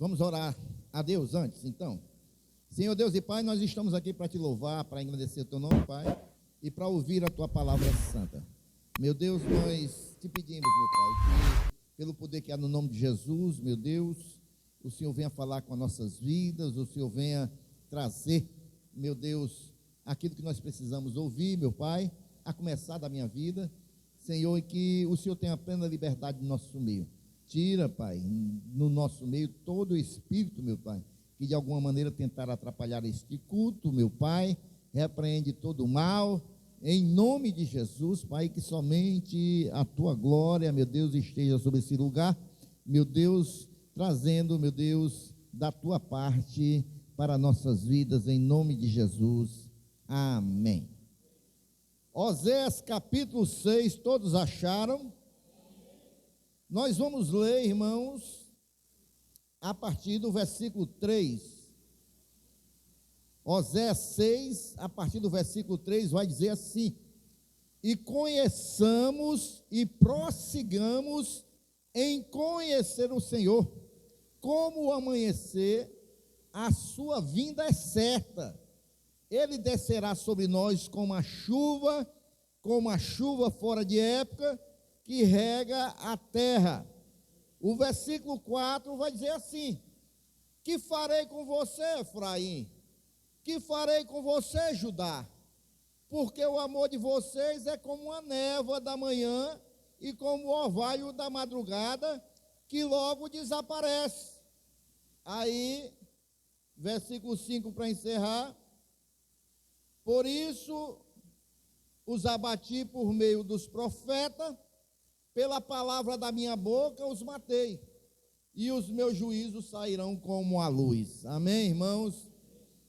Vamos orar a Deus antes, então. Senhor Deus e Pai, nós estamos aqui para te louvar, para agradecer o teu nome, Pai, e para ouvir a tua palavra santa. Meu Deus, nós te pedimos, meu Pai, que pelo poder que há no nome de Jesus, meu Deus, o Senhor venha falar com as nossas vidas, o Senhor venha trazer, meu Deus, aquilo que nós precisamos ouvir, meu Pai, a começar da minha vida, Senhor, e que o Senhor tenha plena liberdade no nosso meio. Tira, Pai, no nosso meio todo o espírito, meu Pai, que de alguma maneira tentar atrapalhar este culto, meu Pai, repreende todo o mal, em nome de Jesus, Pai, que somente a Tua glória, meu Deus, esteja sobre esse lugar, meu Deus, trazendo, meu Deus, da Tua parte para nossas vidas, em nome de Jesus, amém. Oséias capítulo 6, todos acharam? Nós vamos ler, irmãos, a partir do versículo 3. Oséias 6, a partir do versículo 3, vai dizer assim: e conheçamos e prossigamos em conhecer o Senhor, como o amanhecer, a sua vinda é certa, ele descerá sobre nós como a chuva fora de época, que rega a terra. O versículo 4 vai dizer assim: que farei com você, Efraim? Que farei com você, Judá? Porque o amor de vocês é como a névoa da manhã e como o orvalho da madrugada, que logo desaparece. Aí, versículo 5 para encerrar: por isso os abati por meio dos profetas, pela palavra da minha boca os matei, e os meus juízos sairão como a luz. Amém, irmãos?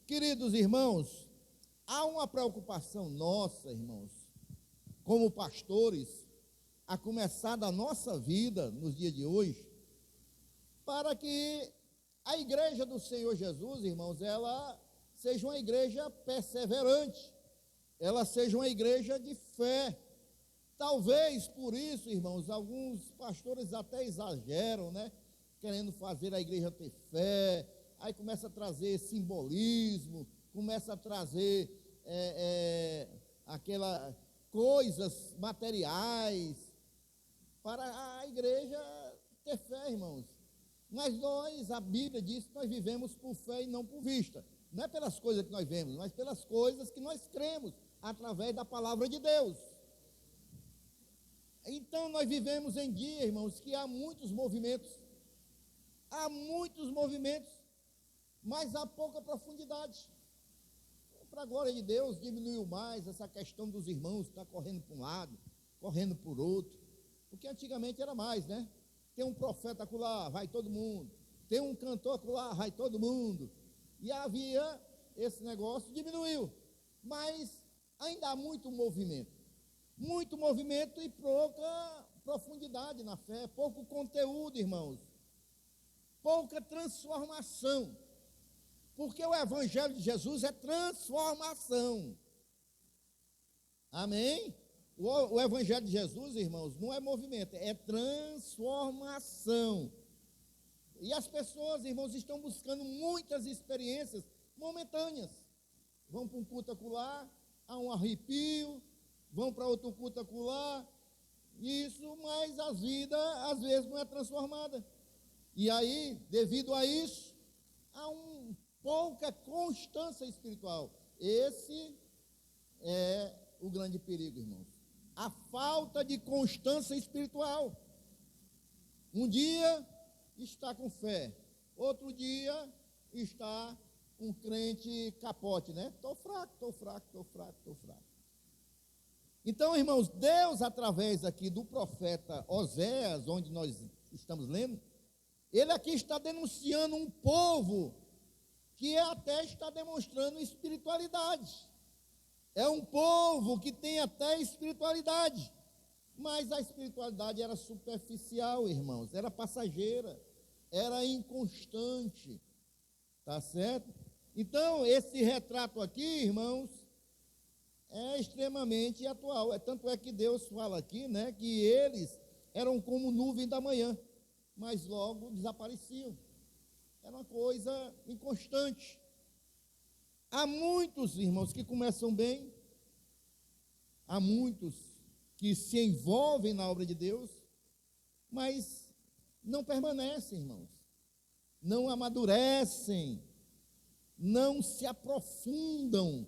Queridos irmãos, há uma preocupação nossa, irmãos, como pastores, a começar da nossa vida nos dias de hoje, para que a igreja do Senhor Jesus, irmãos, ela seja uma igreja perseverante, ela seja uma igreja de fé. Talvez por isso, irmãos, alguns pastores até exageram, né? Querendo fazer a igreja ter fé, aí começa a trazer simbolismo, começa a trazer aquelas coisas materiais para a igreja ter fé, irmãos. Mas nós, a Bíblia diz que nós vivemos por fé e não por vista. Não é pelas coisas que nós vemos, mas pelas coisas que nós cremos, através da palavra de Deus. Então nós vivemos em dia, irmãos, que há muitos movimentos, mas há pouca profundidade. Para a glória de Deus, diminuiu mais essa questão dos irmãos, estar correndo para um lado, correndo por outro, porque antigamente era mais, né? Tem um profeta acolá, vai todo mundo, tem um cantor acolá, vai todo mundo, e havia esse negócio, diminuiu, mas ainda há muito movimento e pouca profundidade na fé, pouco conteúdo, irmãos, pouca transformação, porque o evangelho de Jesus é transformação. Amém? O evangelho de Jesus, irmãos, não é movimento, é transformação. E as pessoas, irmãos, estão buscando muitas experiências momentâneas. Vão para um culto acolá, há um arrepio, vão para outro culto acolá, isso, mas a vida às vezes não é transformada. E aí, devido a isso, há pouca constância espiritual. Esse é o grande perigo, irmãos. A falta de constância espiritual. Um dia está com fé, outro dia está um crente capote, né? Estou fraco. Então, irmãos, Deus, através aqui do profeta Oséias, onde nós estamos lendo, ele aqui está denunciando um povo que até está demonstrando espiritualidade. É um povo que tem até espiritualidade, mas a espiritualidade era superficial, irmãos, era passageira, era inconstante, tá certo? Então, esse retrato aqui, irmãos, é extremamente atual. Tanto é que Deus fala aqui, né, que eles eram como nuvem da manhã, mas logo desapareciam. era uma coisa inconstante. Há muitos irmãos que começam bem, há muitos que se envolvem na obra de Deus, mas não permanecem, irmãos, não amadurecem, não se aprofundam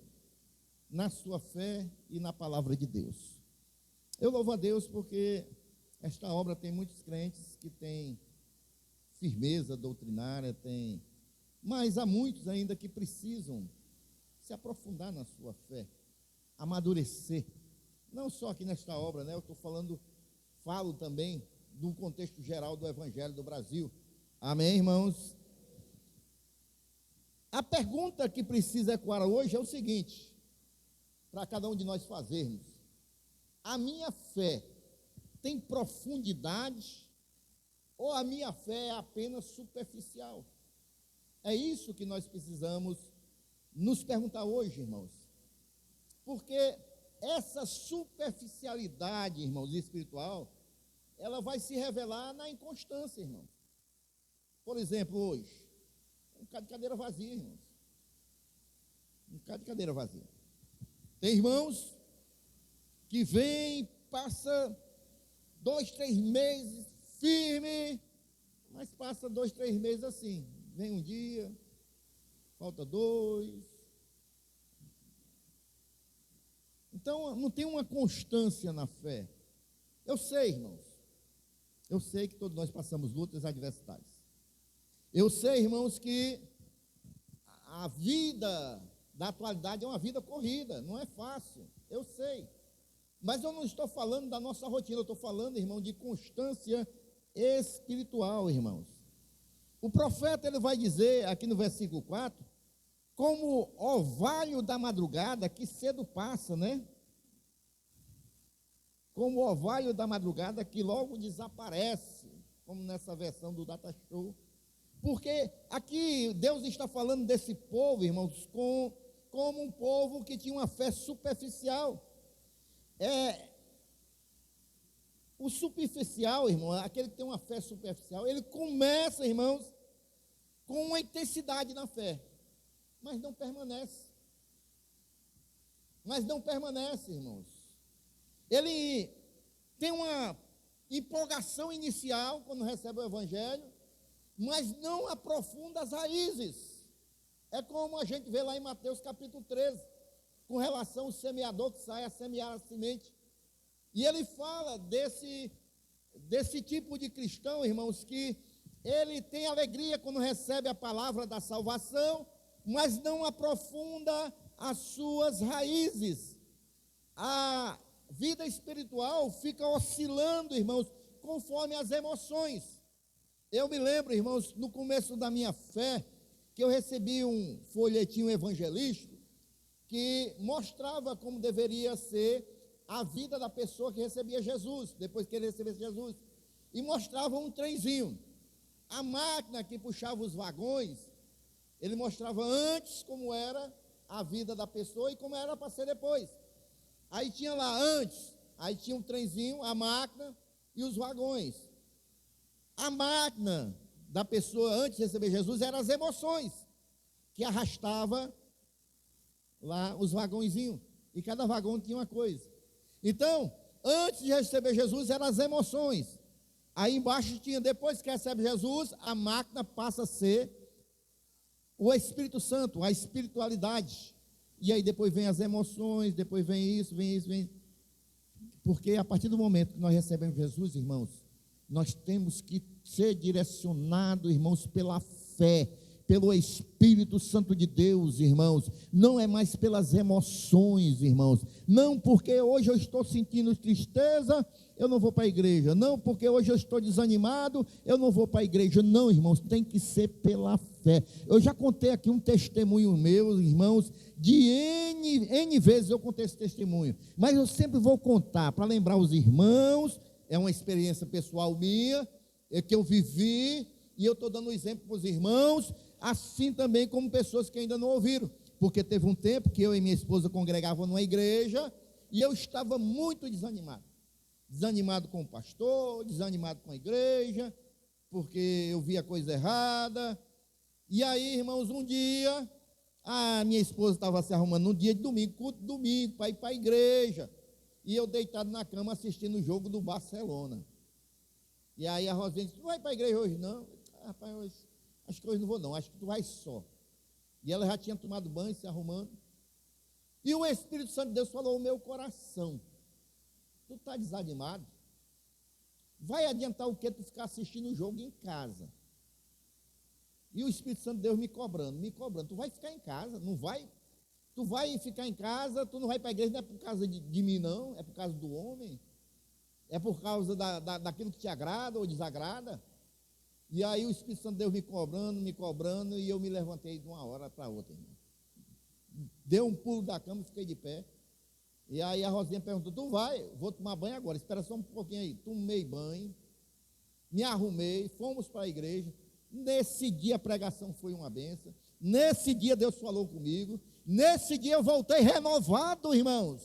na sua fé e na palavra de Deus. Eu louvo a Deus porque esta obra tem muitos crentes que têm firmeza doutrinária, mas há muitos ainda que precisam se aprofundar na sua fé, amadurecer. Não só aqui nesta obra, né? Eu estou falo também do contexto geral do Evangelho do Brasil. Amém, irmãos? A pergunta que precisa ecoar hoje é o seguinte, para cada um de nós fazermos: a minha fé tem profundidade ou a minha fé é apenas superficial? É isso que nós precisamos nos perguntar hoje, irmãos, porque essa superficialidade, irmãos, espiritual, ela vai se revelar na inconstância, irmãos. Por exemplo, hoje, um bocado de cadeira vazia, irmãos. Um bocado de cadeira vazia. Tem irmãos que vêm, passa 2, 3 meses firme, mas passa 2, 3 meses assim. Vem um dia, falta 2. Então, não tem uma constância na fé. Eu sei, irmãos, eu sei que todos nós passamos lutas e adversidades. Eu sei, irmãos, que a vida da atualidade é uma vida corrida, não é fácil, eu sei. Mas eu não estou falando da nossa rotina, eu estou falando, irmão, de constância espiritual, irmãos. O profeta, ele vai dizer, aqui no versículo 4, como orvalho da madrugada que cedo passa, né? Como orvalho da madrugada que logo desaparece, como nessa versão do Data Show. Porque aqui Deus está falando desse povo, irmãos, como um povo que tinha uma fé superficial. O superficial, irmão, aquele que tem uma fé superficial, ele começa, irmãos, com uma intensidade na fé, mas não permanece. Mas não permanece, irmãos. Ele tem uma empolgação inicial quando recebe o Evangelho, mas não aprofunda as raízes. É como a gente vê lá em Mateus capítulo 13, com relação ao semeador que sai a semear a semente. E ele fala desse tipo de cristão, irmãos, que ele tem alegria quando recebe a palavra da salvação, mas não aprofunda as suas raízes. A vida espiritual fica oscilando, irmãos, conforme as emoções. Eu me lembro, irmãos, no começo da minha fé, que eu recebi um folhetinho evangelístico que mostrava como deveria ser a vida da pessoa que recebia Jesus, depois que ele recebesse Jesus, e mostrava um trenzinho. A máquina que puxava os vagões, ele mostrava antes como era a vida da pessoa e como era para ser depois. Aí tinha lá antes, aí tinha um trenzinho, a máquina e os vagões. A máquina da pessoa antes de receber Jesus eram as emoções, que arrastava lá os vagõezinhos, e cada vagão tinha uma coisa. Então, antes de receber Jesus, eram as emoções. Aí embaixo tinha, depois que recebe Jesus, a máquina passa a ser o Espírito Santo, a espiritualidade. E aí depois vem as emoções, depois vem isso, vem isso, vem. Porque a partir do momento que nós recebemos Jesus, irmãos, nós temos que ser direcionados, irmãos, pela fé, pelo Espírito Santo de Deus, irmãos. Não é mais pelas emoções, irmãos. Não porque hoje eu estou sentindo tristeza, eu não vou para a igreja. Não porque hoje eu estou desanimado, eu não vou para a igreja. Não, irmãos, tem que ser pela fé. Eu já contei aqui um testemunho meu, irmãos, de N vezes eu contei esse testemunho. Mas eu sempre vou contar para lembrar os irmãos. É uma experiência pessoal minha, que eu vivi, e eu estou dando um exemplo para os irmãos, assim também como pessoas que ainda não ouviram, porque teve um tempo que eu e minha esposa congregavam numa igreja, e eu estava muito desanimado com o pastor, desanimado com a igreja, porque eu via coisa errada, E aí, irmãos, um dia, a minha esposa estava se arrumando num dia de domingo, culto de domingo, para ir para a igreja. E eu deitado na cama assistindo o jogo do Barcelona. E aí a Rosinha disse: tu vai para a igreja hoje? Não. Rapaz, acho que hoje não vou não, acho que tu vai só. E ela já tinha tomado banho, se arrumando. E o Espírito Santo de Deus falou ao meu coração: tu está desanimado? Vai adiantar o que tu ficar assistindo o jogo em casa? E o Espírito Santo de Deus me cobrando. Tu vai ficar em casa, não vai? Tu vai ficar em casa, tu não vai para a igreja, não é por causa de mim não, é por causa do homem, é por causa daquilo que te agrada ou desagrada. E aí o Espírito Santo de Deus me cobrando, e eu me levantei de uma hora para outra, irmão. Dei um pulo da cama e fiquei de pé. E aí a Rosinha perguntou: tu vai? Vou tomar banho agora, espera só um pouquinho aí. Tomei banho, me arrumei, fomos para a igreja. Nesse dia a pregação foi uma bênção. Nesse dia Deus falou comigo. Nesse dia eu voltei renovado, irmãos.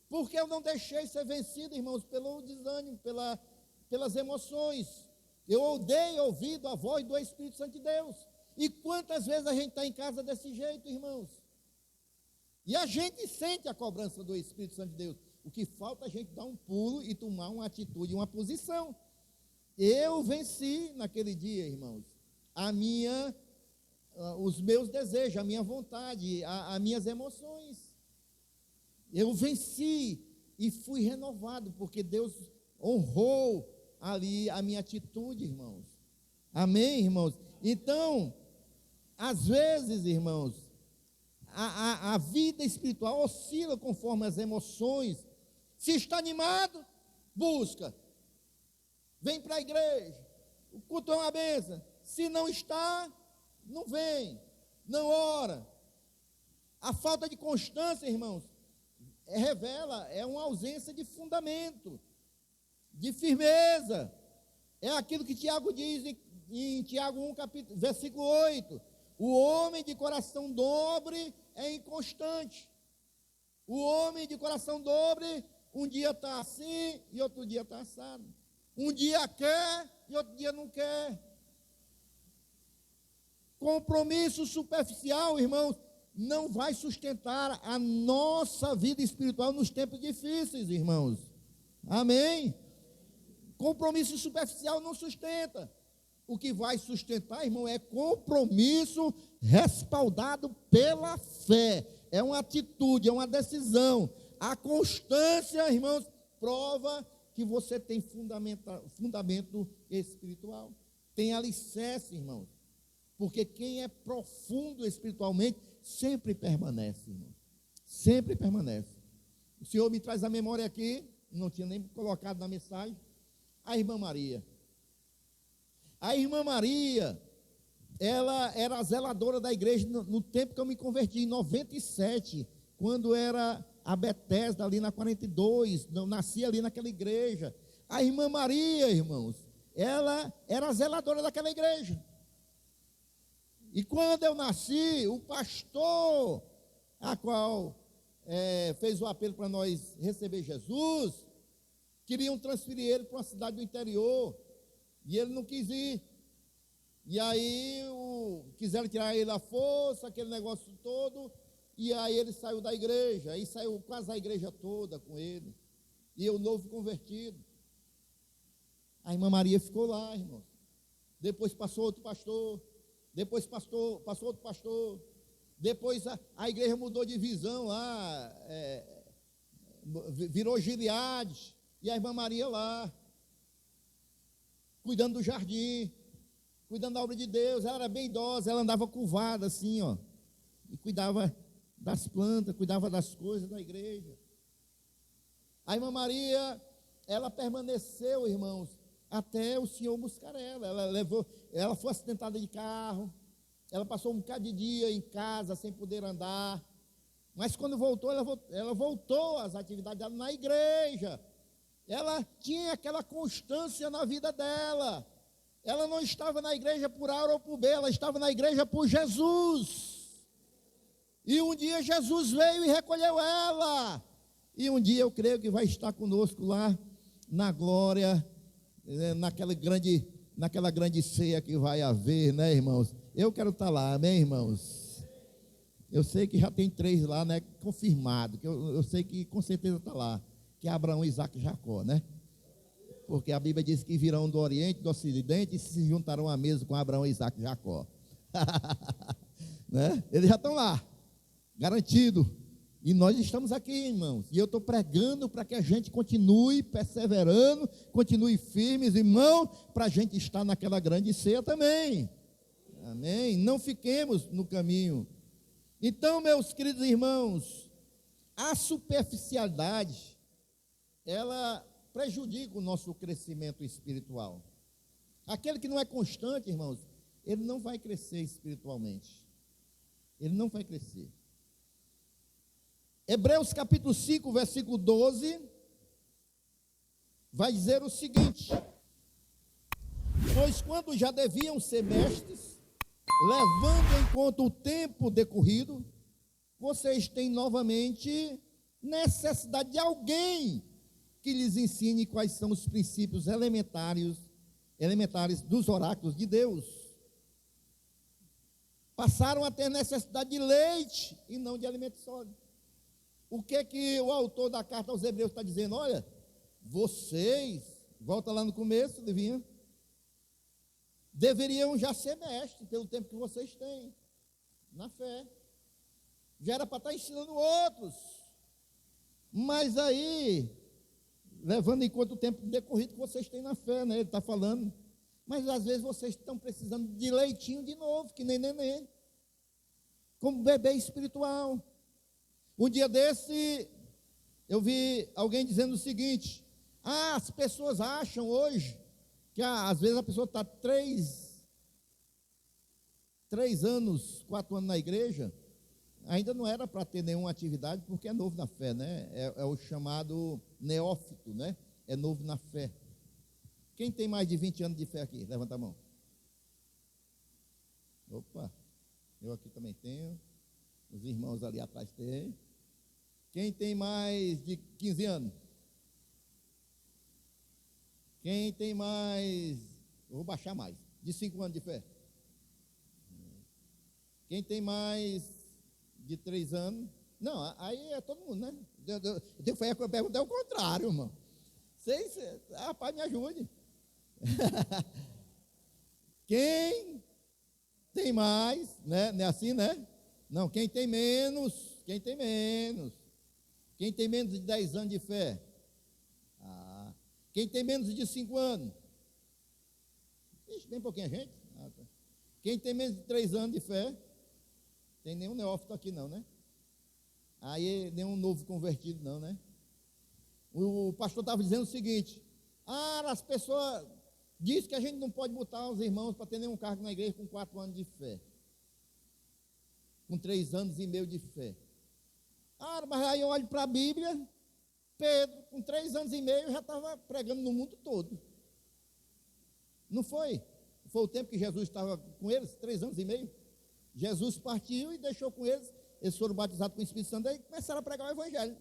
Porque eu não deixei ser vencido, irmãos, pelo desânimo, pelas emoções. Eu dei ouvido à voz do Espírito Santo de Deus. E quantas vezes a gente está em casa desse jeito, irmãos? E a gente sente a cobrança do Espírito Santo de Deus. O que falta é a gente dar um pulo e tomar uma atitude, uma posição. Eu venci naquele dia, irmãos, os meus desejos, a minha vontade, as minhas emoções. Eu venci e fui renovado, porque Deus honrou ali a minha atitude, irmãos. Amém, irmãos? Então, às vezes, irmãos, a vida espiritual oscila conforme as emoções. Se está animado, busca. Vem para a igreja, o culto é uma bênção. Se não está, não vem, não ora. A falta de constância, irmãos, revela, é uma ausência de fundamento, de firmeza. É aquilo que Tiago diz em Tiago 1, versículo 8. O homem de coração dobre é inconstante. O homem de coração dobre, um dia está assim e outro dia está assado. Um dia quer e outro dia não quer. Compromisso superficial, irmãos, não vai sustentar a nossa vida espiritual nos tempos difíceis, irmãos. Amém? Compromisso superficial não sustenta. O que vai sustentar, irmão, é compromisso respaldado pela fé. É uma atitude, é uma decisão. A constância, irmãos, prova que você tem fundamento espiritual. Tem alicerce, irmãos. Porque quem é profundo espiritualmente sempre permanece, irmão. Sempre permanece. O Senhor me traz a memória aqui, não tinha nem colocado na mensagem, a irmã Maria. A irmã Maria, ela era a zeladora da igreja no tempo que eu me converti, em 97, quando era a Betesda, ali na 42, eu nasci ali naquela igreja. A irmã Maria, irmãos, ela era a zeladora daquela igreja. E quando eu nasci, o pastor, a qual fez o apelo para nós receber Jesus, queriam transferir ele para uma cidade do interior, e ele não quis ir. E aí quiseram tirar ele à força, aquele negócio todo, e aí ele saiu da igreja, aí saiu quase a igreja toda com ele, e eu novo convertido. A irmã Maria ficou lá, irmão. Depois passou outro pastor, depois passou outro pastor, depois a igreja mudou de visão lá, virou Gileade, e a irmã Maria lá, cuidando do jardim, cuidando da obra de Deus. Ela era bem idosa, ela andava curvada assim, ó, e cuidava das plantas, cuidava das coisas da igreja. A irmã Maria, ela permaneceu, irmãos, até o Senhor buscar ela. Ela foi acidentada de carro, ela passou um bocado de dia em casa sem poder andar, mas quando voltou, ela voltou às atividades dela na igreja. Ela tinha aquela constância na vida dela. Ela não estava na igreja por A ou por B, ela estava na igreja por Jesus. E um dia Jesus veio e recolheu ela. E um dia eu creio que vai estar conosco lá na glória, naquele grande naquela grande ceia que vai haver, né, irmãos? Eu quero estar lá, amém, irmãos? Eu sei que já tem 3 lá, né, confirmado, que eu sei que com certeza está lá, que é Abraão, Isaque e Jacó, né? Porque a Bíblia diz que virão do Oriente, do Ocidente e se juntarão à mesa com Abraão, Isaque e Jacó. Né? Eles já estão lá, garantido. E nós estamos aqui, irmãos. E eu estou pregando para que a gente continue perseverando, continue firmes, irmão, para a gente estar naquela grande ceia também. Amém? Não fiquemos no caminho. Então, meus queridos irmãos, a superficialidade, ela prejudica o nosso crescimento espiritual. Aquele que não é constante, irmãos, ele não vai crescer espiritualmente. Ele não vai crescer. Hebreus capítulo 5, versículo 12, vai dizer o seguinte: pois quando já deviam ser mestres, levando em conta o tempo decorrido, vocês têm novamente necessidade de alguém que lhes ensine quais são os princípios elementares dos oráculos de Deus. Passaram a ter necessidade de leite e não de alimento sólido. O que o autor da carta aos Hebreus está dizendo? Olha, vocês, volta lá no começo, deveriam já ser mestres pelo tempo que vocês têm na fé. Já era para estar ensinando outros. Mas aí, levando em conta o tempo decorrido que vocês têm na fé, né? Ele está falando. Mas às vezes vocês estão precisando de leitinho de novo, que nem neném. Como bebê espiritual. Um dia desse, eu vi alguém dizendo o seguinte: as pessoas acham hoje que às vezes a pessoa está 3 anos, 4 anos na igreja, ainda não era para ter nenhuma atividade, porque é novo na fé, né? É o chamado neófito, né? É novo na fé. Quem tem mais de 20 anos de fé aqui? Levanta a mão. Opa, eu aqui também tenho. Os irmãos ali atrás têm. Quem tem mais de 15 anos? Quem tem mais, eu vou baixar mais, de 5 anos de fé? Quem tem mais de 3 anos? Não, aí é todo mundo, né? Eu tenho fé que eu pergunto é o contrário, irmão. Vocês, rapaz, me ajude. Quem tem mais, né? Não é assim, né? Não, quem tem menos. Quem tem menos de 10 anos de fé? Quem tem menos de 5 anos? Ixi, bem pouquinha gente. Tá. Quem tem menos de 3 anos de fé? Tem nenhum neófito aqui não, né? Aí nenhum novo convertido não, né? O pastor estava dizendo o seguinte: as pessoas dizem que a gente não pode botar os irmãos para ter nenhum cargo na igreja com 4 anos de fé. Com 3 anos e meio de fé. Mas aí eu olho para a Bíblia, Pedro, com 3 anos e meio, já estava pregando no mundo todo. Não foi? Foi o tempo que Jesus estava com eles, 3 anos e meio. Jesus partiu e deixou com eles. Eles foram batizados com o Espírito Santo e começaram a pregar o Evangelho.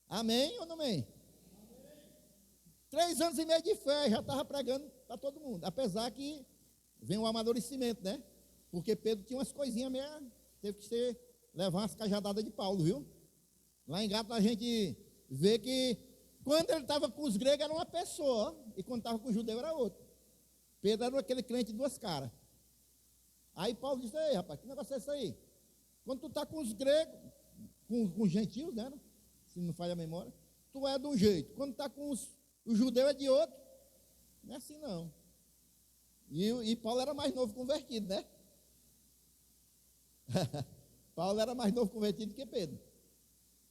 Amém ou não amém? 3 anos e meio de fé, já estava pregando para todo mundo. Apesar que vem o amadurecimento, né? Porque Pedro tinha umas coisinhas meio, teve que levar umas cajadadas de Paulo, viu? Lá em Gálatas a gente vê que quando ele estava com os gregos era uma pessoa, e quando estava com os judeus era outra. Pedro era aquele crente de 2 caras. Aí Paulo disse: ei, rapaz, que negócio é esse aí? Quando tu está com os gregos, com os gentios, né? Se não falha a memória, tu é de um jeito. Quando está com os judeus é de outro. Não é assim não. E Paulo era mais novo convertido, né? Paulo era mais novo convertido que Pedro.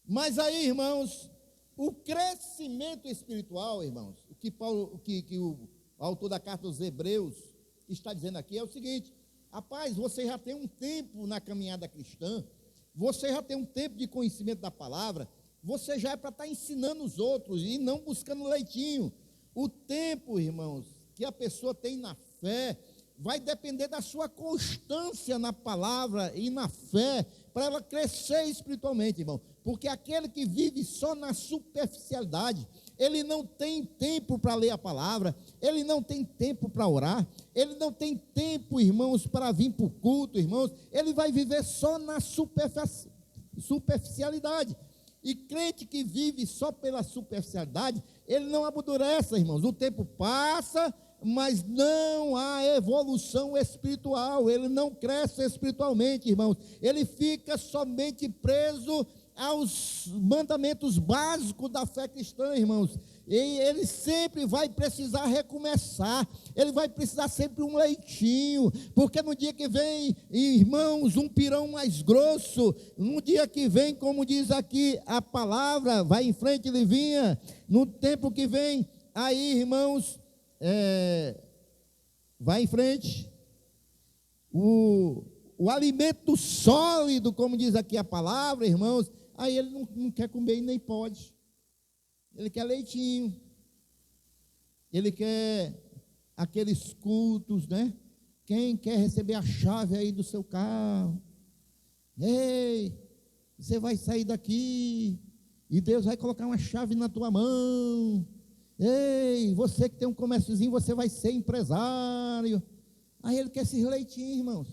Mas aí, irmãos, o crescimento espiritual, irmãos, o que o autor da carta aos Hebreus está dizendo aqui é o seguinte: rapaz, você já tem um tempo na caminhada cristã, você já tem um tempo de conhecimento da palavra, você já é para estar ensinando os outros e não buscando leitinho. O tempo, irmãos, que a pessoa tem na fé vai depender da sua constância na palavra e na fé, para ela crescer espiritualmente, irmão. Porque aquele que vive só na superficialidade, ele não tem tempo para ler a palavra, ele não tem tempo para orar, ele não tem tempo, irmãos, para vir para o culto, irmãos, ele vai viver só na superficialidade. E crente que vive só pela superficialidade, ele não amadurece, irmãos. O tempo passa, mas não há evolução espiritual, ele não cresce espiritualmente, irmãos. Ele fica somente preso aos mandamentos básicos da fé cristã, irmãos. E ele sempre vai precisar recomeçar, ele vai precisar sempre um leitinho, porque no dia que vem, irmãos, um pirão mais grosso, no dia que vem, como diz aqui a palavra, vai em frente, Livinha, no tempo que vem, aí, irmãos, vai em frente, o alimento sólido, como diz aqui a palavra, irmãos, aí ele não quer comer e nem pode. Ele quer leitinho, ele quer aqueles cultos, né? Quem quer receber a chave aí do seu carro? Ei, você vai sair daqui e Deus vai colocar uma chave na tua mão. Ei, você que tem um comérciozinho, você vai ser empresário. Aí ele quer esses leitinhos, irmãos.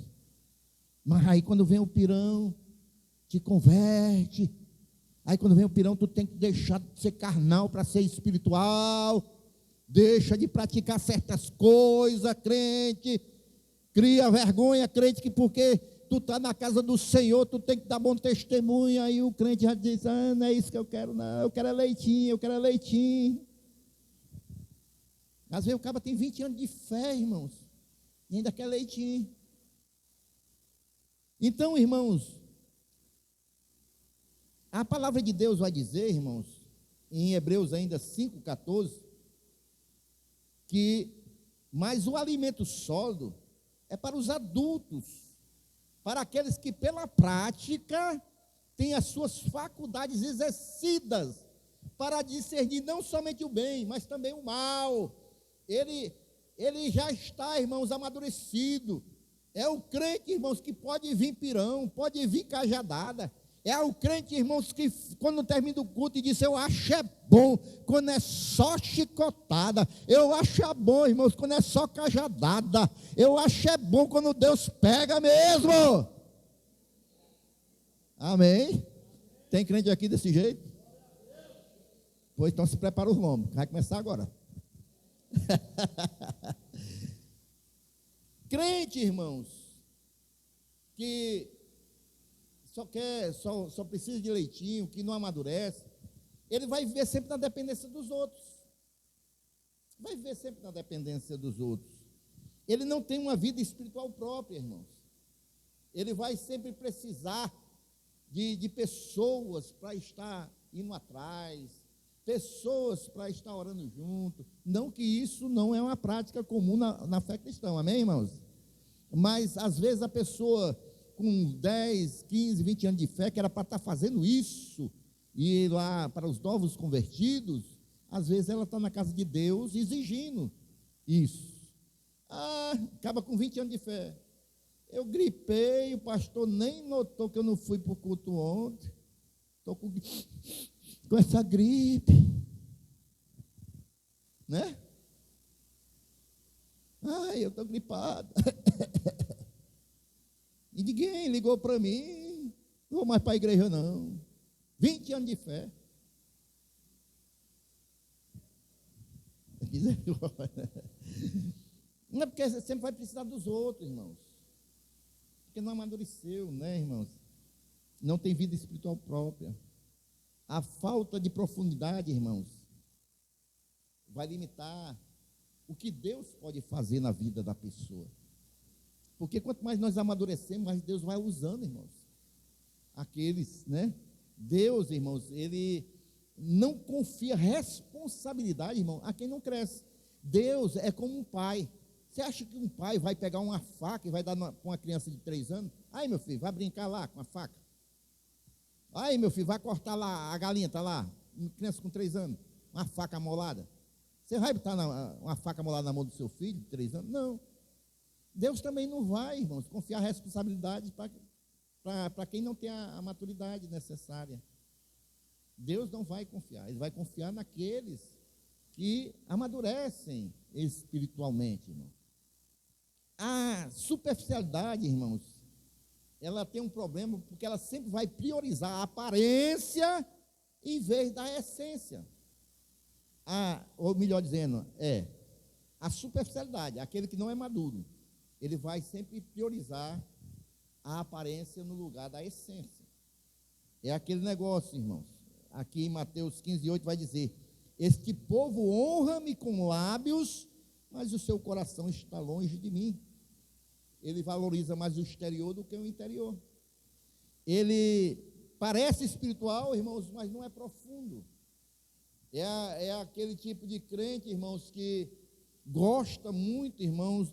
Mas aí quando vem o pirão, te converte. Aí quando vem o pirão, tu tem que deixar de ser carnal para ser espiritual. Deixa de praticar certas coisas, crente. Cria vergonha, crente, que porque tu está na casa do Senhor, tu tem que dar bom testemunho. Aí o crente já diz, não é isso que eu quero, não. Eu quero é leitinho, eu quero é leitinho. Às vezes o cara tem 20 anos de fé, irmãos, e ainda quer leitinho. Então, irmãos, a palavra de Deus vai dizer, irmãos, em Hebreus ainda 5,14, mas o alimento sólido é para os adultos, para aqueles que pela prática têm as suas faculdades exercidas, para discernir não somente o bem, mas também o mal. Ele já está, irmãos, amadurecido. É o crente, irmãos, que pode vir pirão, pode vir cajadada. É o crente, irmãos, que quando termina o culto e diz, eu acho é bom quando é só chicotada. Eu acho é bom, irmãos, quando é só cajadada. Eu acho é bom quando Deus pega mesmo. Amém? Tem crente aqui desse jeito? Pois então se prepara os lombos, vai começar agora. Crente, irmãos, que só precisa de leitinho, que não amadurece, ele vai viver sempre na dependência dos outros. Vai viver sempre na dependência dos outros. Ele não tem uma vida espiritual própria, irmãos. Ele vai sempre precisar de pessoas para estar indo atrás, pessoas para estar orando junto. Não que isso não é uma prática comum na fé cristã, amém, irmãos? Mas às vezes a pessoa com 10, 15, 20 anos de fé, que era para estar fazendo isso, e lá para os novos convertidos, às vezes ela está na casa de Deus exigindo isso. Acaba com 20 anos de fé. Eu gripei, o pastor nem notou que eu não fui para o culto ontem. Estou com essa gripe, né? Eu estou gripado. E ninguém ligou para mim, não vou mais para a igreja não. 20 anos de fé. Não é porque você sempre vai precisar dos outros, irmãos. Porque não amadureceu, né, irmãos? Não tem vida espiritual própria. A falta de profundidade, irmãos, vai limitar o que Deus pode fazer na vida da pessoa. Porque quanto mais nós amadurecemos, mais Deus vai usando, irmãos. Aqueles, né? Deus, irmãos, Ele não confia responsabilidade, irmão, a quem não cresce. Deus é como um pai. Você acha que um pai vai pegar uma faca e vai dar para uma criança de 3 anos? Aí, meu filho, vai brincar lá com a faca. Aí, meu filho, vai cortar lá, a galinha está lá, uma criança com 3 anos, uma faca amolada. Você vai botar uma faca amolada na mão do seu filho de 3 anos? Não. Deus também não vai, irmãos, confiar a responsabilidade para quem não tem a maturidade necessária. Deus não vai confiar, Ele vai confiar naqueles que amadurecem espiritualmente, irmão. A superficialidade, irmãos, ela tem um problema porque ela sempre vai priorizar a aparência em vez da essência. Ou melhor dizendo, a superficialidade, aquele que não é maduro, ele vai sempre priorizar a aparência no lugar da essência. É aquele negócio, irmãos. Aqui em Mateus 15:8 vai dizer: este povo honra-me com lábios, mas o seu coração está longe de mim. Ele valoriza mais o exterior do que o interior. Ele parece espiritual, irmãos, mas não é profundo. É aquele tipo de crente, irmãos, que gosta muito, irmãos,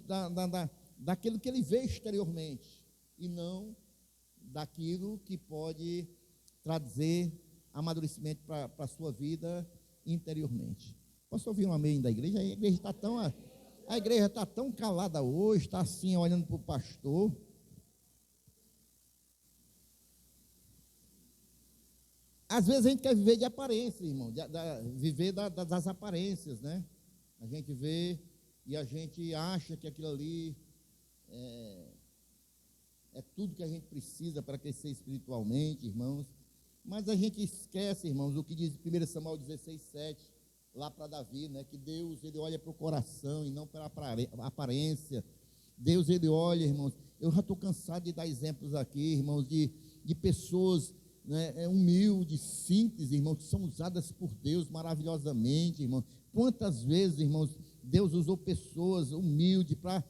daquilo que ele vê exteriormente, e não daquilo que pode trazer amadurecimento para a sua vida interiormente. Posso ouvir um amém da igreja? A igreja está tão calada hoje, está assim, olhando para o pastor. Às vezes a gente quer viver de aparência, irmão, viver das aparências, né? A gente vê e a gente acha que aquilo ali é tudo que a gente precisa para crescer espiritualmente, irmãos. Mas a gente esquece, irmãos, o que diz 1 Samuel 16:7, lá para Davi, né? Que Deus, ele olha para o coração e não para a aparência. Deus, ele olha, irmãos. Eu já estou cansado de dar exemplos aqui, irmãos, de pessoas, né, humildes, simples, irmãos, que são usadas por Deus maravilhosamente, irmãos. Quantas vezes, irmãos, Deus usou pessoas humildes para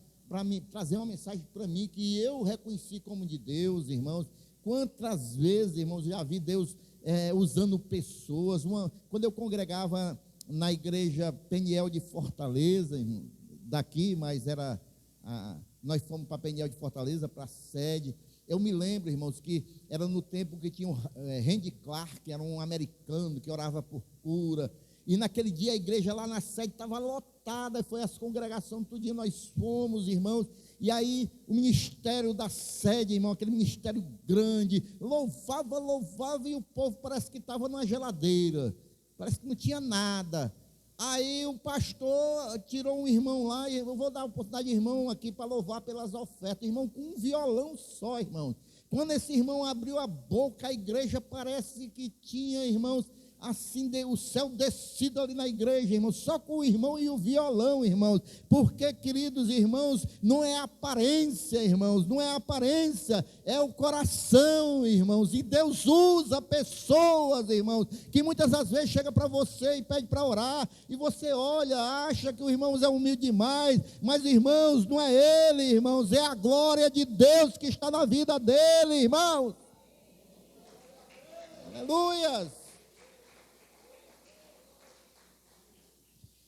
trazer uma mensagem para mim que eu reconheci como de Deus, irmãos. Quantas vezes, irmãos, já vi Deus usando pessoas. Quando eu congregava na igreja Peniel de Fortaleza, irmão, daqui, mas nós fomos para Peniel de Fortaleza, para a sede. Eu me lembro, irmãos, que era no tempo que tinha o Randy Clark, que era um americano que orava por cura. E naquele dia a igreja lá na sede estava lotada, foi as congregações, todo dia nós fomos, irmãos. E aí o ministério da sede, irmão, aquele ministério grande, louvava, e o povo parece que estava numa geladeira, parece que não tinha nada. Aí o pastor tirou um irmão lá, e eu vou dar a oportunidade de irmão aqui para louvar pelas ofertas, irmão, com um violão só, irmão. Quando esse irmão abriu a boca, a igreja parece que tinha, irmãos, assim, o céu descido ali na igreja, irmãos, só com o irmão e o violão, irmãos, porque, queridos irmãos, não é aparência, irmãos, não é aparência, é o coração, irmãos, e Deus usa pessoas, irmãos, que muitas das vezes chega para você e pede para orar, e você olha, acha que o irmão é humilde demais, mas, irmãos, não é ele, irmãos, é a glória de Deus que está na vida dele, irmãos. Aleluias.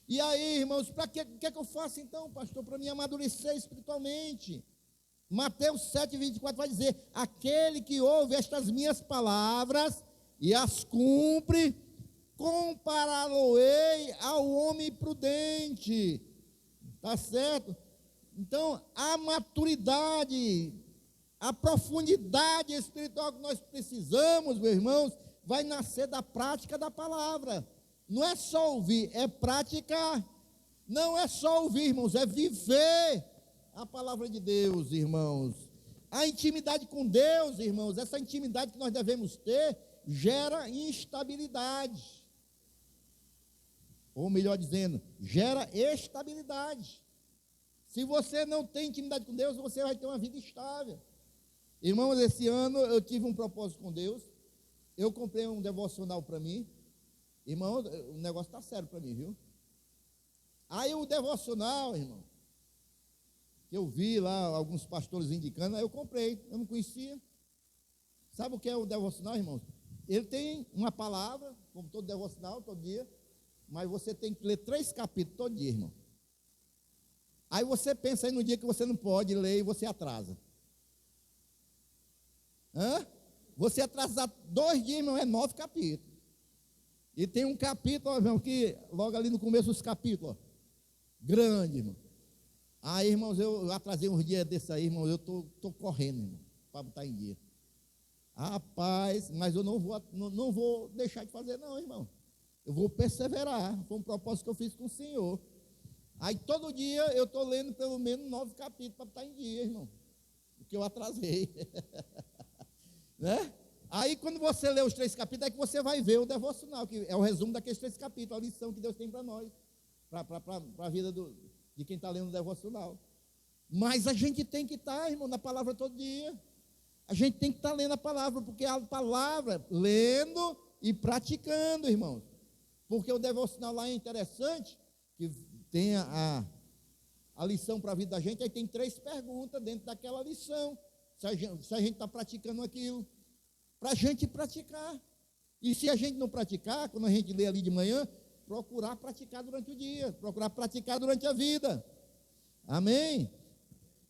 E aí, irmãos, para que eu faço então, pastor? Para me amadurecer espiritualmente. Mateus 7:24 vai dizer: aquele que ouve estas minhas palavras e as cumpre, compará-lo-ei ao homem prudente. Tá certo? Então, a maturidade, a profundidade espiritual que nós precisamos, meus irmãos, vai nascer da prática da palavra. Não é só ouvir, é praticar. Não é só ouvir, irmãos, é viver a palavra de Deus, irmãos. A intimidade com Deus, irmãos, essa intimidade que nós devemos ter, gera instabilidade. Ou melhor dizendo, gera estabilidade. Se você não tem intimidade com Deus, você vai ter uma vida estável. Irmãos, esse ano eu tive um propósito com Deus. Eu comprei um devocional para mim. Irmão, o negócio está sério para mim, viu? Aí o devocional, irmão, que eu vi lá alguns pastores indicando, aí eu comprei, eu não conhecia. Sabe o que é o devocional, irmãos? Ele tem uma palavra, como todo devocional, todo dia, mas você tem que ler 3 capítulos todo dia, irmão. Aí você pensa aí no dia que você não pode ler e você atrasa. Você atrasar 2 dias, irmão, é 9 capítulos. E tem um capítulo, irmão, que logo ali no começo dos capítulos, grande, irmão. Aí, irmãos, eu atrasei uns dias desses aí, irmão, eu estou correndo, irmão, para botar em dia. Rapaz, mas eu não vou deixar de fazer não, irmão. Eu vou perseverar. Foi um propósito que eu fiz com o Senhor. Aí todo dia eu estou lendo pelo menos 9 capítulos para estar em dia, irmão. Porque eu atrasei. Né? Aí quando você lê os 3 capítulos, é que você vai ver o devocional, que é o resumo daqueles 3 capítulos, a lição que Deus tem para nós, para a vida de quem está lendo o devocional. Mas a gente tem que estar, irmão, na palavra todo dia. A gente tem que estar lendo a palavra, porque a palavra, lendo e praticando, irmãos. Porque o devocional lá é interessante, que tem a lição para a vida da gente, aí tem 3 perguntas dentro daquela lição, se a gente está praticando aquilo, para a gente praticar. E se a gente não praticar, quando a gente lê ali de manhã, procurar praticar durante o dia, procurar praticar durante a vida. Amém?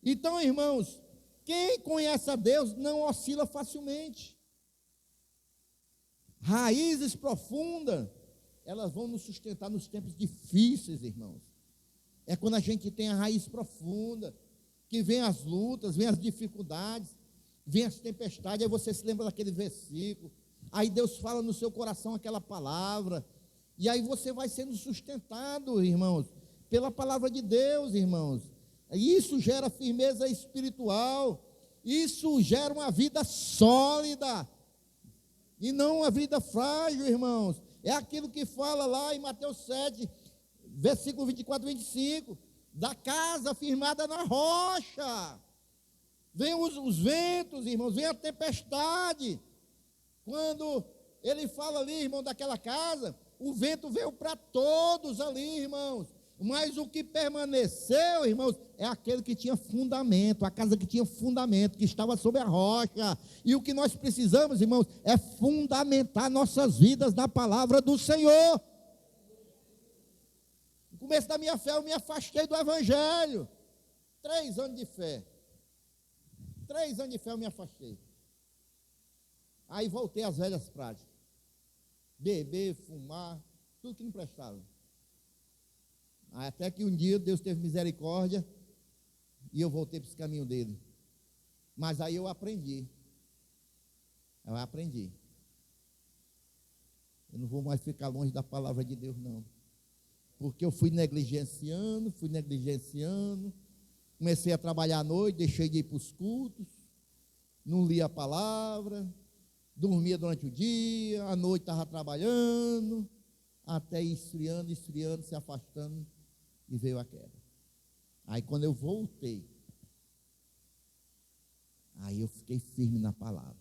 Então, irmãos, quem conhece a Deus não oscila facilmente. Raízes profundas, elas vão nos sustentar nos tempos difíceis, irmãos. É quando a gente tem a raiz profunda, que vem as lutas, vem as dificuldades, vem as tempestades, aí você se lembra daquele versículo, aí Deus fala no seu coração aquela palavra, e aí você vai sendo sustentado, irmãos, pela palavra de Deus, irmãos. Isso gera firmeza espiritual, isso gera uma vida sólida, e não uma vida frágil, irmãos. É aquilo que fala lá em Mateus 7, versículo 24 e 25, da casa firmada na rocha. Vem os ventos, irmãos, vem a tempestade. Quando ele fala ali, irmão, daquela casa, o vento veio para todos ali, irmãos. Mas o que permaneceu, irmãos, é aquele que tinha fundamento, a casa que tinha fundamento, que estava sobre a rocha. E o que nós precisamos, irmãos, é fundamentar nossas vidas na palavra do Senhor. No começo da minha fé, eu me afastei do Evangelho. 3 anos de fé. 3 anos de fé eu me afastei. Aí voltei às velhas práticas. Beber, fumar, tudo que não prestava. Até que um dia Deus teve misericórdia e eu voltei para esse caminho dele. Mas aí eu aprendi. Eu não vou mais ficar longe da palavra de Deus, não. Porque eu fui negligenciando. Comecei a trabalhar à noite, deixei de ir para os cultos, não lia a palavra, dormia durante o dia, à noite estava trabalhando, até ir esfriando, se afastando, e veio a queda. Aí quando eu voltei, aí eu fiquei firme na palavra.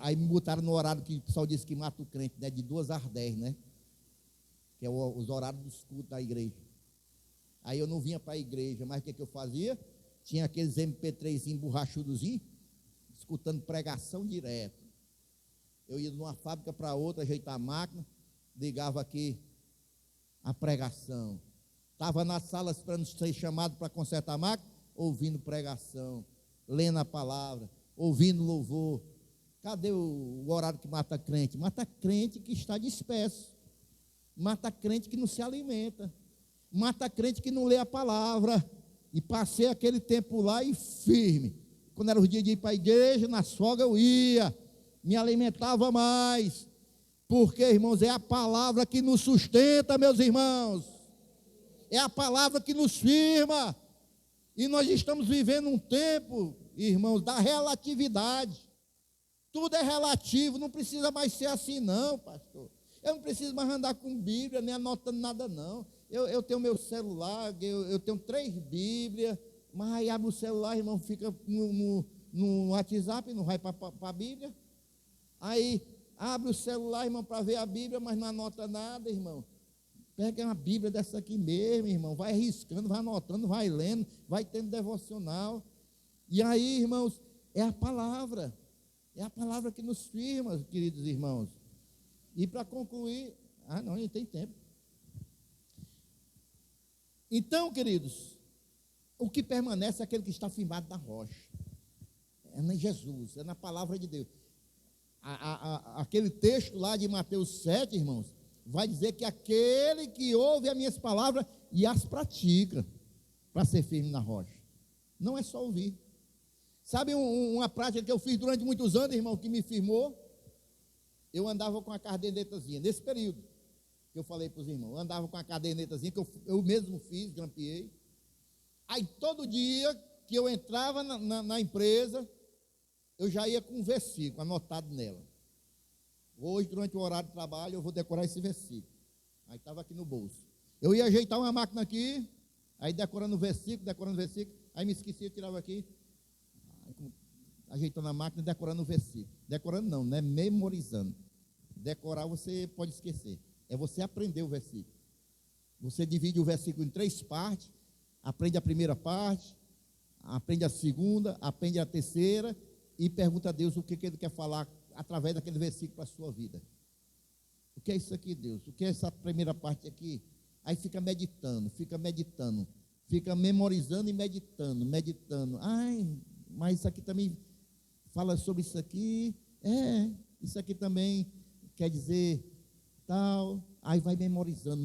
Aí me botaram no horário que o pessoal disse que mata o crente, né, de 2 às 10, né? Que é os horários dos cultos da igreja. Aí eu não vinha para a igreja, mas o que eu fazia? Tinha aqueles MP3 borrachudozinhos, escutando pregação direto. Eu ia de uma fábrica para outra, ajeitar a máquina, ligava aqui a pregação. Estava na sala esperando ser chamado para consertar a máquina, ouvindo pregação, lendo a palavra, ouvindo louvor. Cadê o horário que mata crente? Mata crente que está disperso. Mata crente que não se alimenta. Mata crente que não lê a palavra. E passei aquele tempo lá e firme. Quando era o dia de ir para a igreja, na folga eu ia, me alimentava mais. Porque, irmãos, é a palavra que nos sustenta, meus irmãos. É a palavra que nos firma. E nós estamos vivendo um tempo, irmãos, da relatividade. Tudo é relativo, não precisa mais ser assim não, pastor. Eu não preciso mais andar com Bíblia, nem anotando nada não. Eu tenho meu celular, eu tenho 3 Bíblias, mas aí abre o celular, irmão, fica no WhatsApp, não vai para a Bíblia. Aí abre o celular, irmão, para ver a Bíblia, mas não anota nada, irmão. Pega uma Bíblia dessa aqui mesmo, irmão, vai riscando, vai anotando, vai lendo, vai tendo devocional. E aí, irmãos, é a palavra que nos firma, queridos irmãos. E para concluir, não, ainda tem tempo. Então, queridos, o que permanece é aquele que está firmado na rocha. É em Jesus, é na palavra de Deus. Aquele texto lá de Mateus 7, irmãos, vai dizer que aquele que ouve as minhas palavras e as pratica, para ser firme na rocha. Não é só ouvir. Sabe uma prática que eu fiz durante muitos anos, irmão, que me firmou? Eu andava com a cadernetazinha, nesse período. que eu falei para os irmãos. Eu andava com a cadernetazinha que eu mesmo fiz, grampeei. Aí todo dia que eu entrava na empresa, eu já ia com um versículo anotado nela. Hoje, durante o horário de trabalho, eu vou decorar esse versículo. Aí estava aqui no bolso. Eu ia ajeitar uma máquina aqui, aí decorando o versículo, aí me esquecia, tirava aqui, ajeitando a máquina, decorando o versículo. Decorando não, né? Memorizando. Decorar você pode esquecer. É você aprender o versículo. Você divide o versículo em 3 partes, aprende a primeira parte, aprende a segunda, aprende a terceira e pergunta a Deus o que Ele quer falar através daquele versículo para a sua vida. O que é isso aqui, Deus? O que é essa primeira parte aqui? Aí fica meditando, fica memorizando e meditando. Ai, mas isso aqui também fala sobre isso aqui. Isso aqui também quer dizer tal. Aí vai memorizando.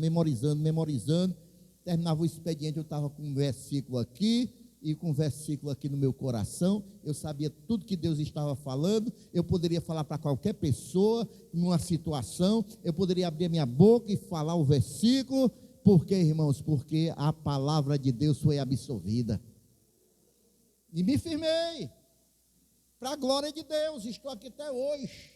Terminava o expediente, eu estava com um versículo aqui e com um versículo aqui no meu coração. Eu sabia tudo que Deus estava falando. Eu poderia falar para qualquer pessoa, numa situação. Eu poderia abrir a minha boca e falar o versículo. Por quê, irmãos? Porque a palavra de Deus foi absorvida. E me firmei. Para a glória de Deus. Estou aqui até hoje.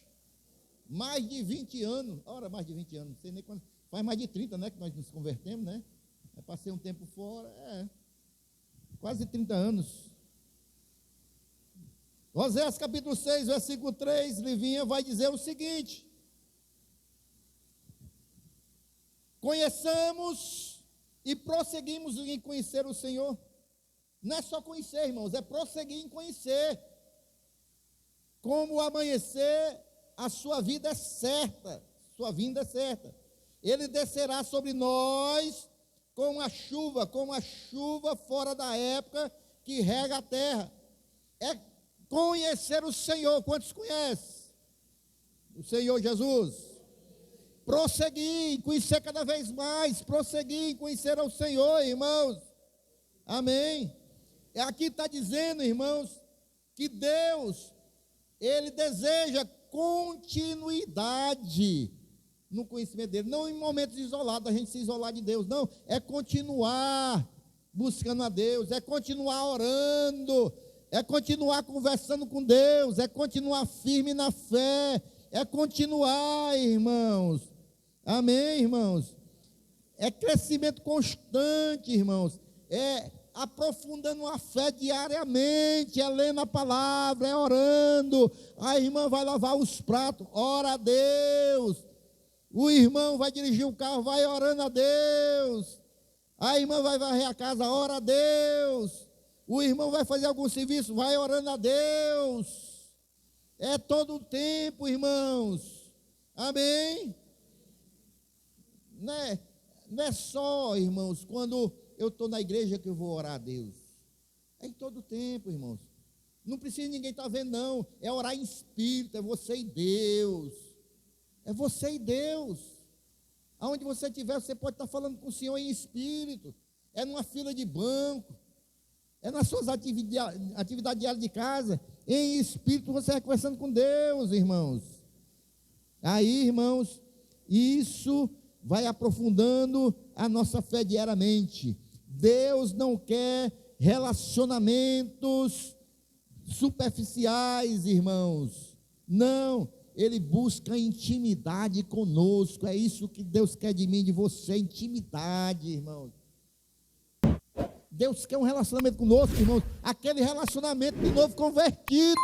Mais de 20 anos. Ora, mais de 20 anos. Não sei nem quando. Faz mais de 30, né? Que nós nos convertemos, né? Eu passei um tempo fora. Quase 30 anos. Oséias capítulo 6, versículo 3, Livinha vai dizer o seguinte: conheçamos e prosseguimos em conhecer o Senhor. Não é só conhecer, irmãos, é prosseguir em conhecer. Como o amanhecer, a sua vida é certa, sua vinda é certa. Ele descerá sobre nós como a chuva fora da época que rega a terra. É conhecer o Senhor. Quantos conhecem? O Senhor Jesus. Prosseguir, conhecer cada vez mais, prosseguir, conhecer ao Senhor, irmãos. Amém. Aqui está dizendo, irmãos, que Deus, Ele deseja continuidade no conhecimento dele, não em momentos isolados, a gente se isolar de Deus, não, é continuar buscando a Deus, é continuar orando, é continuar conversando com Deus, é continuar firme na fé, é continuar, irmãos, amém, irmãos, é crescimento constante, irmãos, é aprofundando a fé diariamente, é lendo a palavra, é orando, a irmã vai lavar os pratos, ora a Deus, o irmão vai dirigir o carro, vai orando a Deus. A irmã vai varrer a casa, ora a Deus. O irmão vai fazer algum serviço, vai orando a Deus. É todo o tempo, irmãos. Amém? Não é só, irmãos, quando eu estou na igreja que eu vou orar a Deus. É em todo o tempo, irmãos. Não precisa ninguém estar vendo, não. É orar em espírito, é você e Deus. É você e Deus. Aonde você estiver, você pode estar falando com o Senhor em espírito. É numa fila de banco. É nas suas atividades diárias de casa. Em espírito você vai conversando com Deus, irmãos. Aí, irmãos, isso vai aprofundando a nossa fé diariamente. Deus não quer relacionamentos superficiais, irmãos. Não. Ele busca intimidade conosco. É isso que Deus quer de mim e de você, intimidade, irmãos. Deus quer um relacionamento conosco, irmãos. Aquele relacionamento de novo convertido.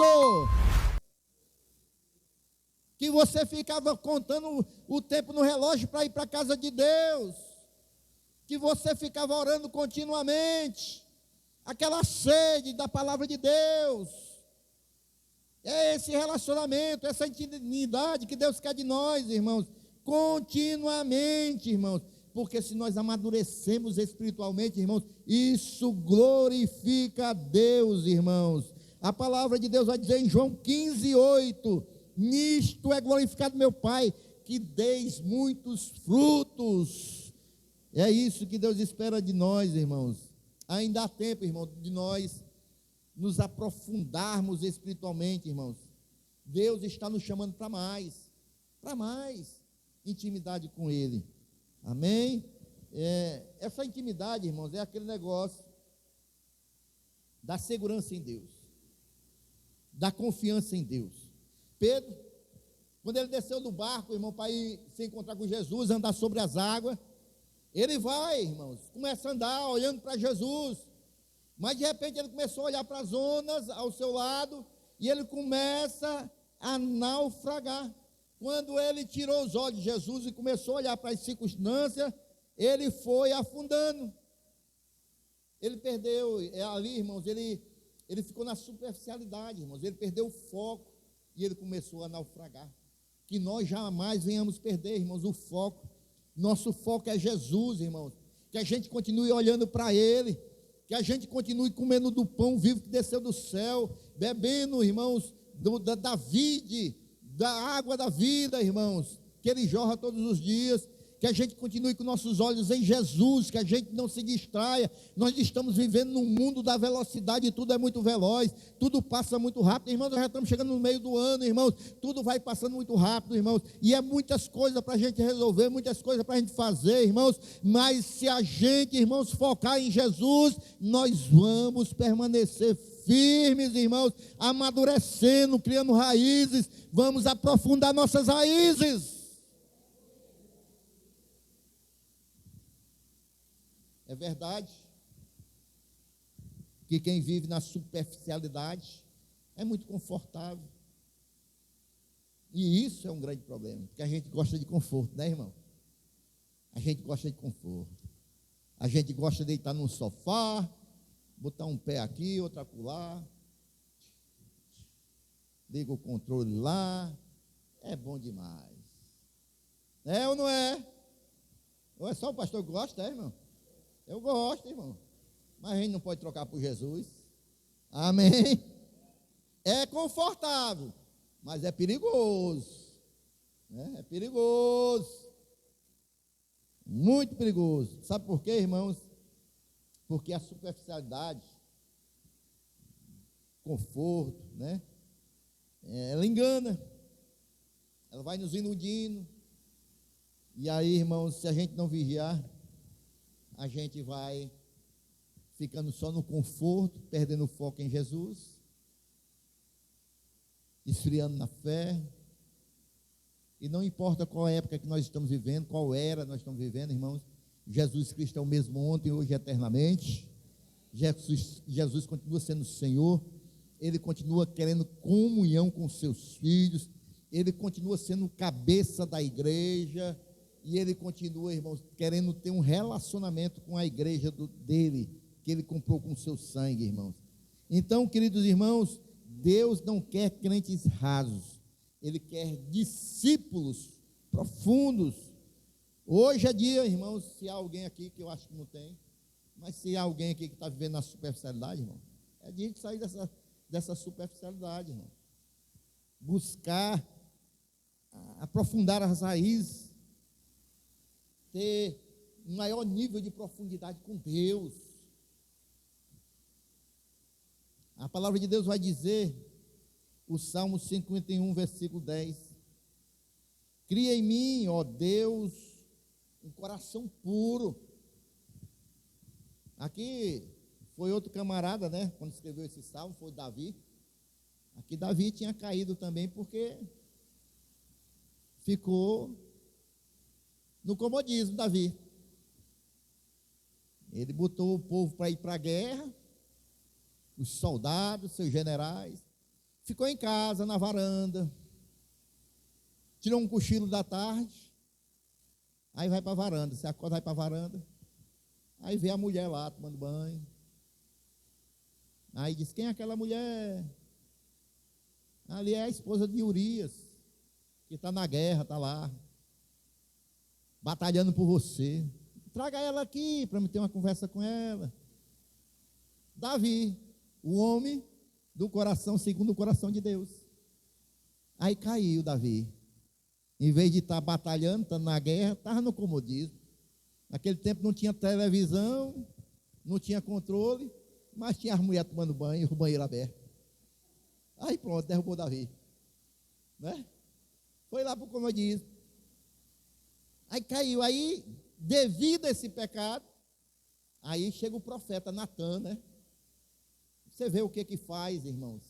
Que você ficava contando o tempo no relógio para ir para a casa de Deus. Que você ficava orando continuamente. Aquela sede da palavra de Deus. É esse relacionamento, essa intimidade que Deus quer de nós, irmãos, continuamente, irmãos, porque se nós amadurecemos espiritualmente, irmãos, isso glorifica a Deus, irmãos. A palavra de Deus vai dizer em João 15:8, nisto é glorificado meu Pai, que deis muitos frutos. É isso que Deus espera de nós, irmãos. Ainda há tempo, irmão, de nós nos aprofundarmos espiritualmente, irmãos. Deus está nos chamando para mais intimidade com Ele. Amém? Essa intimidade, irmãos, é aquele negócio da segurança em Deus, da confiança em Deus. Pedro, quando ele desceu do barco, irmão, para ir se encontrar com Jesus, andar sobre as águas, ele vai, irmãos, começa a andar olhando para Jesus, mas de repente ele começou a olhar para as ondas ao seu lado, e ele começa a naufragar. Quando ele tirou os olhos de Jesus e começou a olhar para as circunstâncias, ele foi afundando. Ele perdeu, ali, irmãos, ele ficou na superficialidade, irmãos, ele perdeu o foco e ele começou a naufragar. Que nós jamais venhamos perder, irmãos, o foco. Nosso foco é Jesus, irmãos. Que a gente continue olhando para Ele, que a gente continue comendo do pão vivo que desceu do céu, bebendo, irmãos, da vide, da água da vida, irmãos, que Ele jorra todos os dias. Que a gente continue com nossos olhos em Jesus, que a gente não se distraia. Nós estamos vivendo num mundo da velocidade, tudo é muito veloz, tudo passa muito rápido, irmãos. Nós já estamos chegando no meio do ano, irmãos, tudo vai passando muito rápido, irmãos, e é muitas coisas para a gente resolver, muitas coisas para a gente fazer, irmãos, mas se a gente, irmãos, focar em Jesus, nós vamos permanecer firmes, irmãos, amadurecendo, criando raízes, vamos aprofundar nossas raízes. É verdade que quem vive na superficialidade é muito confortável. E isso é um grande problema, porque a gente gosta de conforto, né, irmão? A gente gosta de conforto. A gente gosta de deitar num sofá, botar um pé aqui, outro acolá, liga o controle lá, é bom demais. É ou não é? Ou é só o pastor que gosta, irmão? Eu gosto, irmão, mas a gente não pode trocar por Jesus. Amém? É confortável, mas é perigoso, né? É perigoso, muito perigoso. Sabe por quê, irmãos? Porque a superficialidade, conforto, né? Ela engana, ela vai nos iludindo, e aí, irmãos, se a gente não vigiar, a gente vai ficando só no conforto, perdendo o foco em Jesus, esfriando na fé, e não importa qual época que nós estamos vivendo, qual era nós estamos vivendo, irmãos, Jesus Cristo é o mesmo ontem, hoje e eternamente. Jesus continua sendo o Senhor, Ele continua querendo comunhão com seus filhos, Ele continua sendo o cabeça da igreja, e Ele continua, irmãos, querendo ter um relacionamento com a igreja dele, que Ele comprou com o seu sangue, irmãos. Então, queridos irmãos, Deus não quer crentes rasos, Ele quer discípulos profundos. Hoje é dia, irmãos, se há alguém aqui, que eu acho que não tem, mas se há alguém aqui que está vivendo na superficialidade, irmão, é dia de sair dessa superficialidade, irmão. Buscar aprofundar as raízes, ter um maior nível de profundidade com Deus. A palavra de Deus vai dizer, o Salmo 51, versículo 10, cria em mim, ó Deus, um coração puro. Aqui foi outro camarada, né, quando escreveu esse salmo, foi Davi. Aqui Davi tinha caído também, porque ficou no comodismo, Davi. Ele botou o povo para ir para a guerra, os soldados, seus generais, ficou em casa, na varanda, tirou um cochilo da tarde, aí vai para a varanda, você acorda, vai para a varanda, aí vê a mulher lá tomando banho, aí diz, quem é aquela mulher? Ali é a esposa de Urias, que está na guerra, está lá, batalhando por você. Traga ela aqui para me ter uma conversa com ela. Davi, o homem do coração segundo o coração de Deus. Aí caiu Davi. Em vez de estar batalhando, estando na guerra, estava no comodismo. Naquele tempo não tinha televisão, não tinha controle, mas tinha as mulheres tomando banho, o banheiro aberto. Aí pronto, derrubou Davi. Né? Foi lá para o comodismo. Aí caiu, aí devido a esse pecado, aí chega o profeta Natan, né? Você vê o que faz, irmãos.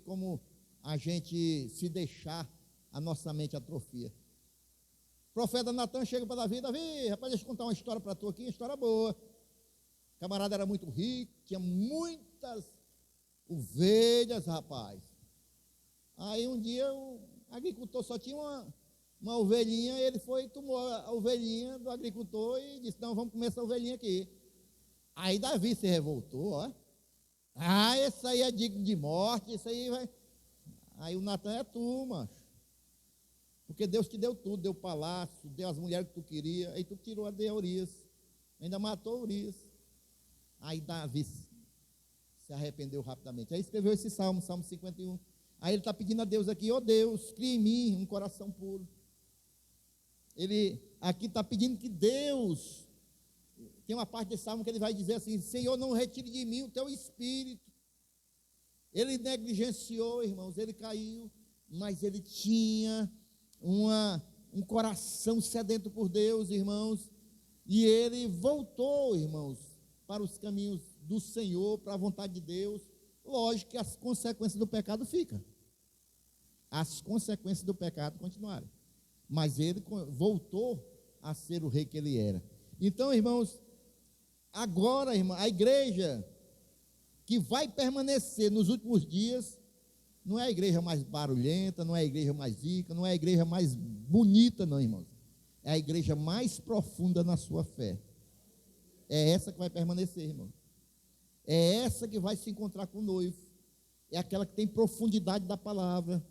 Como a gente se deixar, a nossa mente atrofia. O profeta Natan chega para Davi: Davi, rapaz, deixa eu contar uma história para tu aqui, uma história boa. O camarada era muito rico, tinha muitas ovelhas, rapaz. Aí um dia o agricultor só tinha uma ovelhinha, ele foi e tomou a ovelhinha do agricultor e disse: não, vamos comer essa ovelhinha aqui. Aí Davi se revoltou, ó. Ah, esse aí é digno de morte, isso aí vai. Aí o Natan: é tu, macho. Porque Deus te deu tudo, deu palácio, deu as mulheres que tu queria, aí tu tirou a de Urias, ainda matou Urias. Aí Davi se arrependeu rapidamente. Aí escreveu esse Salmo 51. Aí ele está pedindo a Deus aqui: ó Deus, cria em mim um coração puro. Ele aqui está pedindo que Deus, tem uma parte desse Salmo que ele vai dizer assim: Senhor, não retire de mim o teu espírito. Ele negligenciou, irmãos, ele caiu, mas ele tinha um coração sedento por Deus, irmãos, e ele voltou, irmãos, para os caminhos do Senhor, para a vontade de Deus. Lógico que as consequências do pecado ficam. As consequências do pecado continuaram. Mas ele voltou a ser o rei que ele era. Então, irmãos, agora, irmão, a igreja que vai permanecer nos últimos dias não é a igreja mais barulhenta, não é a igreja mais rica, não é a igreja mais bonita, não, irmãos. É a igreja mais profunda na sua fé. É essa que vai permanecer, irmão. É essa que vai se encontrar com o noivo. É aquela que tem profundidade da palavra.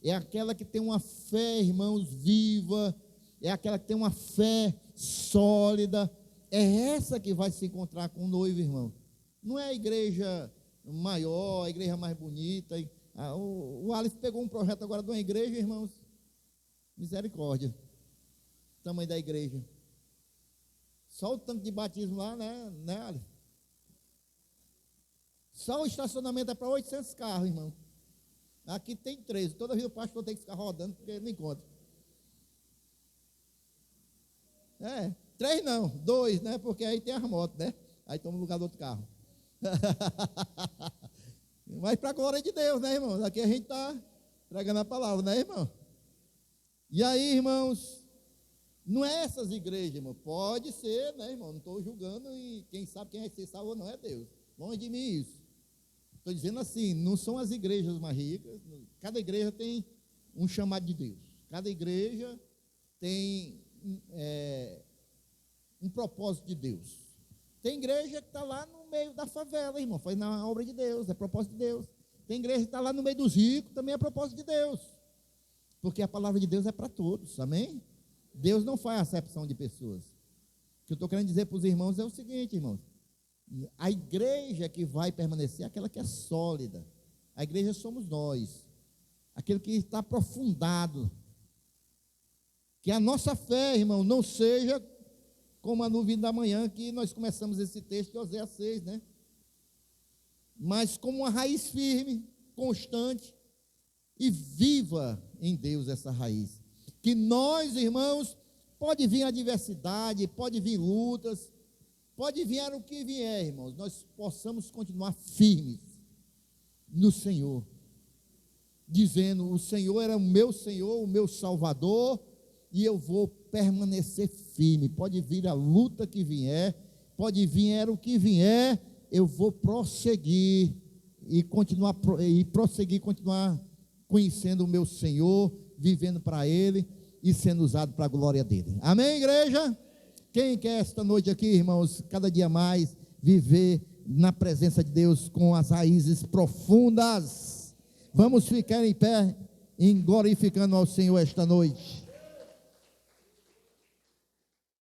É aquela que tem uma fé, irmãos, viva. É aquela que tem uma fé sólida. É essa que vai se encontrar com o noivo, irmão. Não é a igreja maior, a igreja mais bonita. O Alice pegou um projeto agora de uma igreja, irmãos. Misericórdia. O tamanho da igreja. Só o tanque de batismo lá, né, Alice? Só o estacionamento é para 800 carros, irmão. Aqui tem 13. Toda vez o pastor tem que ficar rodando, porque ele não encontra. 3 não, 2, né? Porque aí tem as motos, né? Aí toma o lugar do outro carro. Mas para a glória de Deus, né, irmão? Aqui a gente está pregando a palavra, né, irmão? E aí, irmãos, não é essas igrejas, irmão. Pode ser, né, irmão? Não estou julgando, e quem sabe quem vai ser salvo ou não é Deus. Longe de mim isso. Estou dizendo assim, não são as igrejas mais ricas. Cada igreja tem um chamado de Deus. Cada igreja tem um propósito de Deus. Tem igreja que está lá no meio da favela, irmão, foi na obra de Deus, é propósito de Deus. Tem igreja que está lá no meio dos ricos, também é propósito de Deus. Porque a palavra de Deus é para todos, amém? Deus não faz acepção de pessoas. O que eu estou querendo dizer para os irmãos é o seguinte, irmãos. A igreja que vai permanecer é aquela que é sólida. A igreja somos nós. Aquele que está aprofundado. Que a nossa fé, irmão, não seja como a nuvem da manhã, que nós começamos esse texto de Oséias 6, né? Mas como uma raiz firme, constante e viva em Deus essa raiz. Que nós, irmãos, pode vir adversidade, pode vir lutas, pode vir o que vier, irmãos, nós possamos continuar firmes no Senhor, dizendo: o Senhor era o meu Senhor, o meu Salvador, e eu vou permanecer firme. Pode vir a luta que vier, pode vir o que vier, eu vou prosseguir e continuar conhecendo o meu Senhor, vivendo para Ele e sendo usado para a glória dele. Amém, igreja? Quem quer esta noite aqui, irmãos, cada dia mais viver na presença de Deus com as raízes profundas? Vamos ficar em pé, glorificando ao Senhor esta noite.